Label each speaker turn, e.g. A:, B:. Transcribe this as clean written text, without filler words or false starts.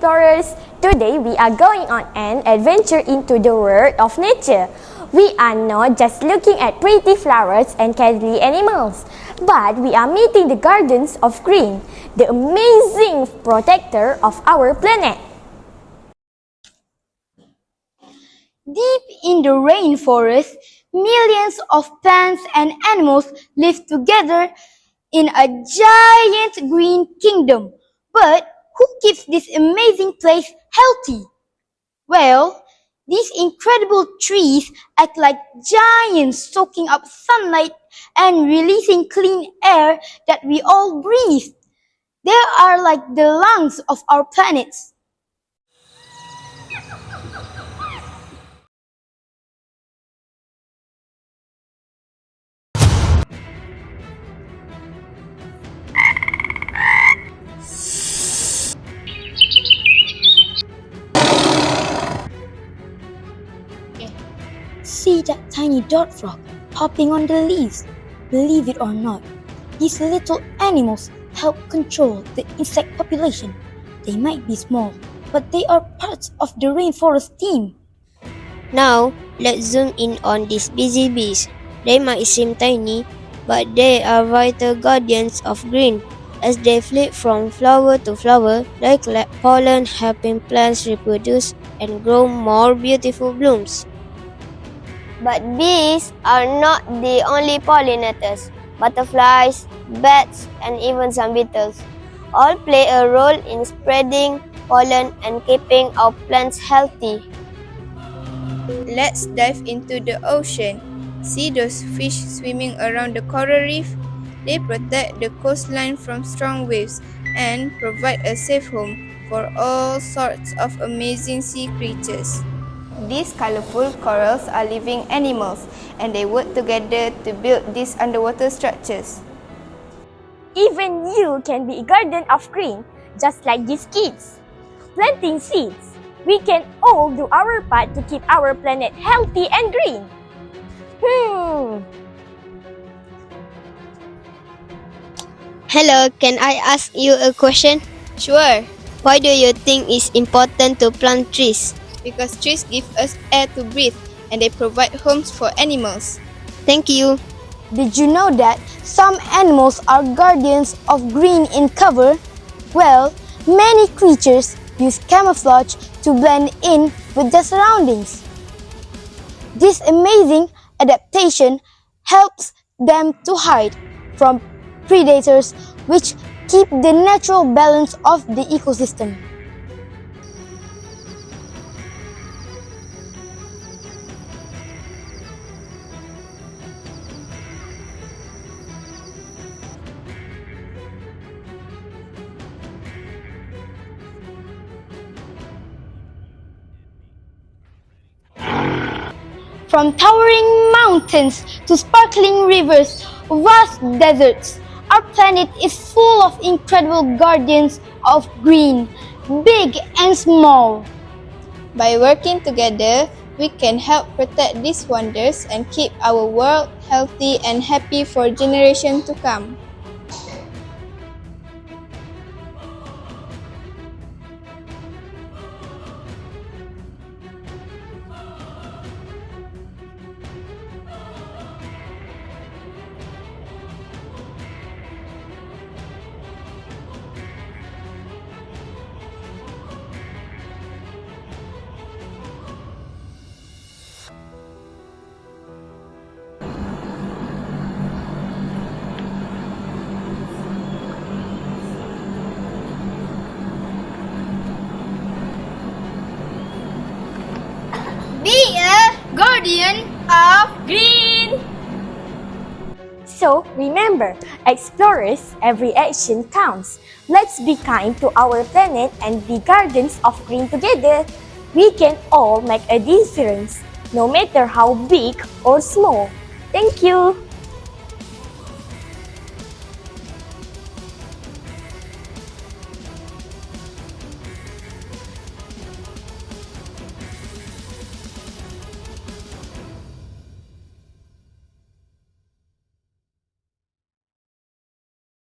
A: explorers! Today we are going on an adventure into the world of nature. We are not just looking at pretty flowers and cuddly animals, but we are meeting the gardens of green, the amazing protector of our planet.
B: Deep in the rainforest, millions of plants and animals live together in a giant green kingdom. But who keeps this amazing place healthy? Well, these incredible trees act like giants, soaking up sunlight and releasing clean air that we all breathe. They are like the lungs of our planet. See that tiny dot frog hopping on the leaves. Believe it or not, these little animals help control the insect population. They might be small, but they are parts of the rainforest team.
C: Now, let's zoom in on these busy bees. They might seem tiny, but they are vital guardians of green. As they flit from flower to flower, they collect pollen, helping plants reproduce and grow more beautiful blooms. But bees are not the only pollinators. Butterflies, bats, and even some beetles all play a role in spreading pollen and keeping our plants healthy.
D: Let's dive into the ocean. See those fish swimming around the coral reef? They protect the coastline from strong waves and provide a safe home for all sorts of amazing sea creatures. These colorful corals are living animals, and they work together to build these underwater structures.
A: Even you can be a garden of green, just like these kids. Planting seeds. We can all do our part to keep our planet healthy and green.
C: Hello, can I ask you a question?
D: Sure,
C: Why do you think it's important to plant trees?
D: because trees give us air to breathe, and they provide homes for animals.
C: Thank you.
B: Did you know that some animals are guardians of green in cover? Well, many creatures use camouflage to blend in with their surroundings. This amazing adaptation helps them to hide from predators, which keep the natural balance of the ecosystem. From towering mountains to sparkling rivers, vast deserts, our planet is full of incredible guardians of green, big and small.
D: By working together, we can help protect these wonders and keep our world healthy and happy for generations to come.
B: Be a guardian of
A: Green! So remember, explorers, every action counts. Let's be kind to our planet and be gardens of green together. We can all make a difference, no matter how big or small. Thank you.